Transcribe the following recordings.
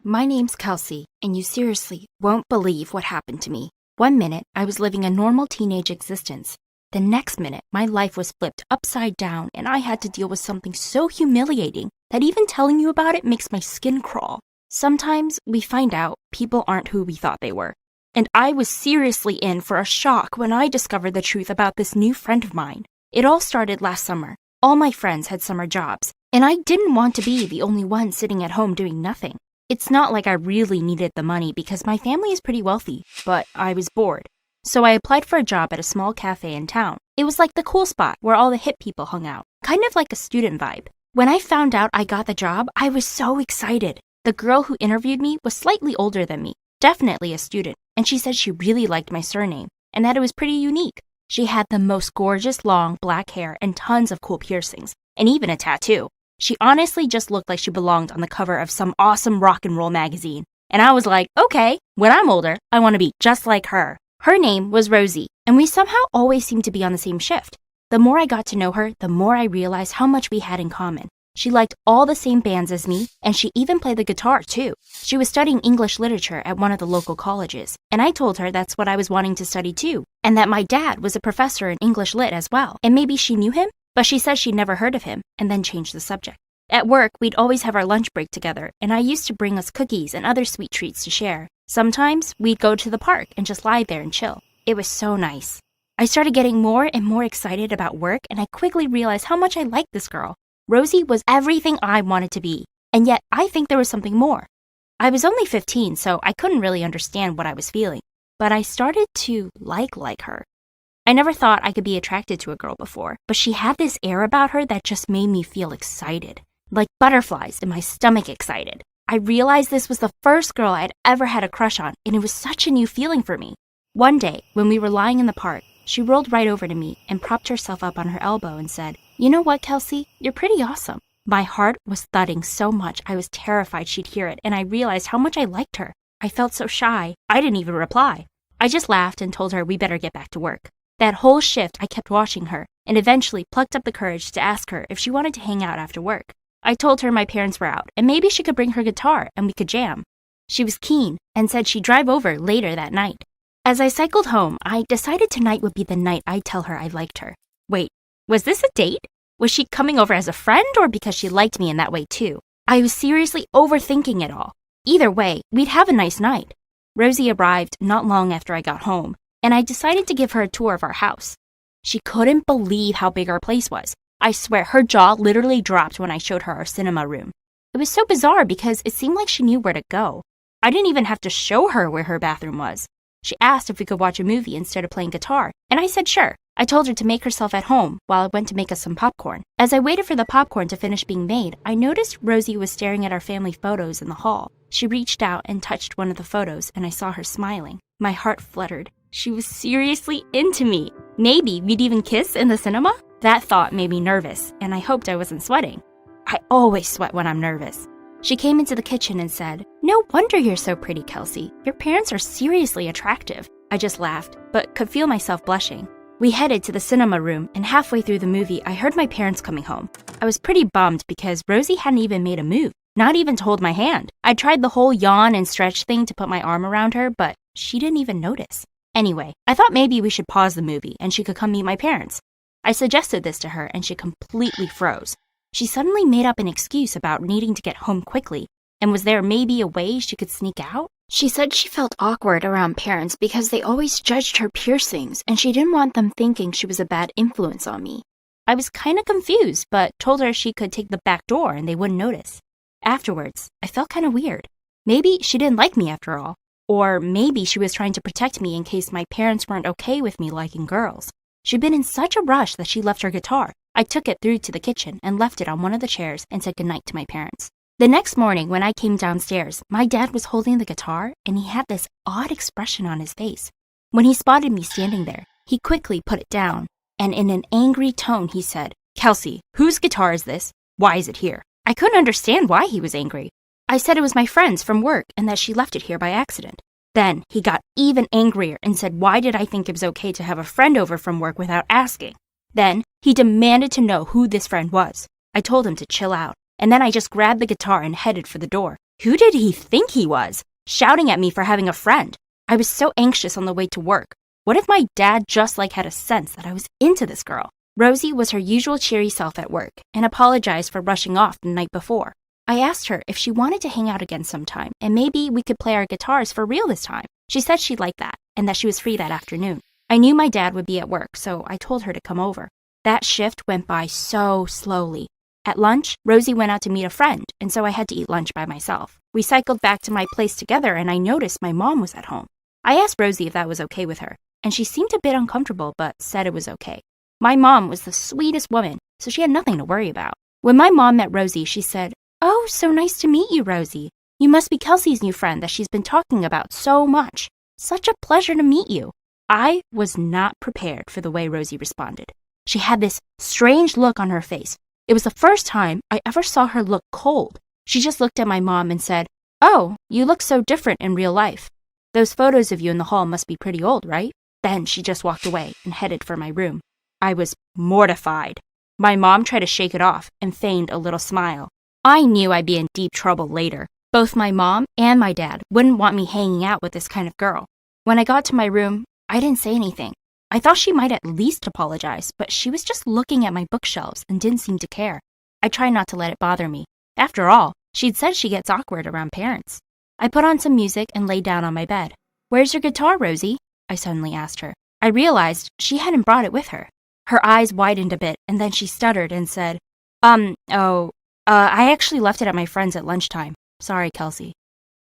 My name's Kelsey, and you seriously won't believe what happened to me. One minute, I was living a normal teenage existence. The next minute, my life was flipped upside down, and I had to deal with something so humiliating that even telling you about it makes my skin crawl. Sometimes we find out people aren't who we thought they were. And I was seriously in for a shock when I discovered the truth about this new friend of mine. It all started last summer. All my friends had summer jobs, and I didn't want to be the only one sitting at home doing nothing. It's not like I really needed the money because my family is pretty wealthy, but I was bored. So I applied for a job at a small cafe in town. It was like the cool spot where all the hip people hung out, kind of like a student vibe. When I found out I got the job, I was so excited. The girl who interviewed me was slightly older than me, definitely a student, and she said she really liked my surname and that it was pretty unique. She had the most gorgeous long black hair and tons of cool piercings, and even a tattoo. She honestly just looked like she belonged on the cover of some awesome rock and roll magazine. And I was like, okay, when I'm older, I want to be just like her. Her name was Rosie, and we somehow always seemed to be on the same shift. The more I got to know her, the more I realized how much we had in common. She liked all the same bands as me, and she even played the guitar too. She was studying English literature at one of the local colleges, and I told her that's what I was wanting to study too, and that my dad was a professor in English lit as well, and maybe she knew him? But she said she'd never heard of him, and then changed the subject. At work, we'd always have our lunch break together, and I used to bring us cookies and other sweet treats to share. Sometimes, we'd go to the park and just lie there and chill. It was so nice. I started getting more and more excited about work, and I quickly realized how much I liked this girl. Rosie was everything I wanted to be, and yet I think there was something more. I was only 15, so I couldn't really understand what I was feeling, but I started to like her. I never thought I could be attracted to a girl before, but she had this air about her that just made me feel excited. Like butterflies in my stomach excited. I realized this was the first girl I had ever had a crush on, and it was such a new feeling for me. One day, when we were lying in the park, she rolled right over to me and propped herself up on her elbow and said, "You know what, Kelsey? You're pretty awesome." My heart was thudding so much I was terrified she'd hear it, and I realized how much I liked her. I felt so shy, I didn't even reply. I just laughed and told her we better get back to work. That whole shift, I kept watching her, and eventually plucked up the courage to ask her if she wanted to hang out after work. I told her my parents were out, and maybe she could bring her guitar and we could jam. She was keen and said she'd drive over later that night. As I cycled home, I decided tonight would be the night I'd tell her I liked her. Wait, was this a date? Was she coming over as a friend or because she liked me in that way too? I was seriously overthinking it all. Either way, we'd have a nice night. Rosie arrived not long after I got home, and I decided to give her a tour of our house. She couldn't believe how big our place was. I swear, her jaw literally dropped when I showed her our cinema room. It was so bizarre because it seemed like she knew where to go. I didn't even have to show her where her bathroom was. She asked if we could watch a movie instead of playing guitar, and I said sure. I told her to make herself at home while I went to make us some popcorn. As I waited for the popcorn to finish being made, I noticed Rosie was staring at our family photos in the hall. She reached out and touched one of the photos, and I saw her smiling. My heart fluttered. She was seriously into me. Maybe we'd even kiss in the cinema? That thought made me nervous, and I hoped I wasn't sweating. I always sweat when I'm nervous. She came into the kitchen and said, "No wonder you're so pretty, Kelsey. Your parents are seriously attractive." I just laughed, but could feel myself blushing. We headed to the cinema room, and halfway through the movie, I heard my parents coming home. I was pretty bummed because Rosie hadn't even made a move, not even to hold my hand. I tried the whole yawn and stretch thing to put my arm around her, but she didn't even notice. Anyway, I thought maybe we should pause the movie and she could come meet my parents. I suggested this to her and she completely froze. She suddenly made up an excuse about needing to get home quickly, and was there maybe a way she could sneak out? She said she felt awkward around parents because they always judged her piercings and she didn't want them thinking she was a bad influence on me. I was kind of confused, but told her she could take the back door and they wouldn't notice. Afterwards, I felt kind of weird. Maybe she didn't like me after all. Or maybe she was trying to protect me in case my parents weren't okay with me liking girls. She'd been in such a rush that she left her guitar. I took it through to the kitchen and left it on one of the chairs and said goodnight to my parents. The next morning when I came downstairs, my dad was holding the guitar and he had this odd expression on his face. When he spotted me standing there, he quickly put it down and in an angry tone he said, "Kelsey, whose guitar is this? Why is it here?" I couldn't understand why he was angry. I said it was my friend's from work and that she left it here by accident. Then he got even angrier and said why did I think it was okay to have a friend over from work without asking. Then he demanded to know who this friend was. I told him to chill out, and then I just grabbed the guitar and headed for the door. Who did he think he was? Shouting at me for having a friend. I was so anxious on the way to work. What if my dad just had a sense that I was into this girl? Rosie was her usual cheery self at work and apologized for rushing off the night before. I asked her if she wanted to hang out again sometime and maybe we could play our guitars for real this time. She said she'd like that and that she was free that afternoon. I knew my dad would be at work, so I told her to come over. That shift went by so slowly. At lunch, Rosie went out to meet a friend, and so I had to eat lunch by myself. We cycled back to my place together and I noticed my mom was at home. I asked Rosie if that was okay with her, and she seemed a bit uncomfortable but said it was okay. My mom was the sweetest woman, so she had nothing to worry about. When my mom met Rosie, she said, "Oh, so nice to meet you, Rosie. You must be Kelsey's new friend that she's been talking about so much. Such a pleasure to meet you." I was not prepared for the way Rosie responded. She had this strange look on her face. It was the first time I ever saw her look cold. She just looked at my mom and said, "Oh, you look so different in real life. Those photos of you in the hall must be pretty old, right?" Then she just walked away and headed for my room. I was mortified. My mom tried to shake it off and feigned a little smile. I knew I'd be in deep trouble later. Both my mom and my dad wouldn't want me hanging out with this kind of girl. When I got to my room, I didn't say anything. I thought she might at least apologize, but she was just looking at my bookshelves and didn't seem to care. I tried not to let it bother me. After all, she'd said she gets awkward around parents. I put on some music and lay down on my bed. "Where's your guitar, Rosie?" I suddenly asked her. I realized she hadn't brought it with her. Her eyes widened a bit, and then she stuttered and said, I actually left it at my friend's at lunchtime. Sorry, Kelsey."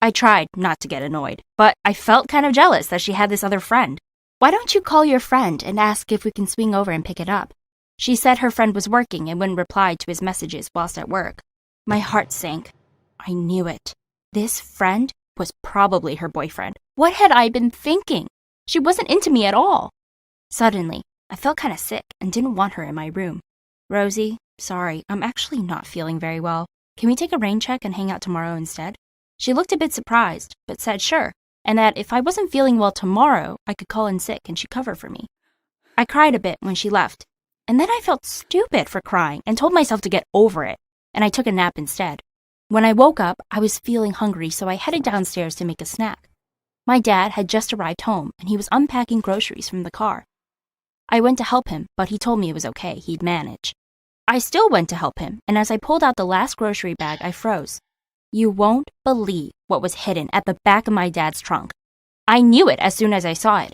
I tried not to get annoyed, but I felt kind of jealous that she had this other friend. "Why don't you call your friend and ask if we can swing over and pick it up?" She said her friend was working and wouldn't reply to his messages whilst at work. My heart sank. I knew it. This friend was probably her boyfriend. What had I been thinking? She wasn't into me at all. Suddenly, I felt kind of sick and didn't want her in my room. "Rosie, sorry, I'm actually not feeling very well. Can we take a rain check and hang out tomorrow instead?" She looked a bit surprised, but said sure, and that if I wasn't feeling well tomorrow, I could call in sick and she'd cover for me. I cried a bit when she left, and then I felt stupid for crying and told myself to get over it, and I took a nap instead. When I woke up, I was feeling hungry, so I headed downstairs to make a snack. My dad had just arrived home, and he was unpacking groceries from the car. I went to help him, but he told me it was okay, he'd manage. I still went to help him, and as I pulled out the last grocery bag, I froze. You won't believe what was hidden at the back of my dad's trunk. I knew it as soon as I saw it.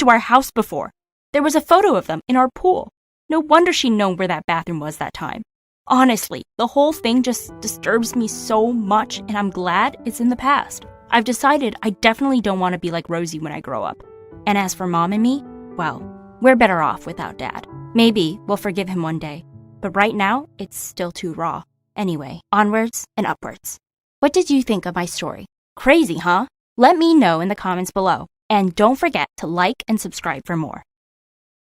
to our house before. There was a photo of them in our pool. No wonder she'd known where that bathroom was that time. Honestly, the whole thing just disturbs me so much, and I'm glad it's in the past. I've decided I definitely don't want to be like Rosie when I grow up. And as for Mom and me, well, we're better off without Dad. Maybe we'll forgive him one day, but right now, it's still too raw. Anyway, onwards and upwards. What did you think of my story? Crazy, huh? Let me know in the comments below. And don't forget to like and subscribe for more.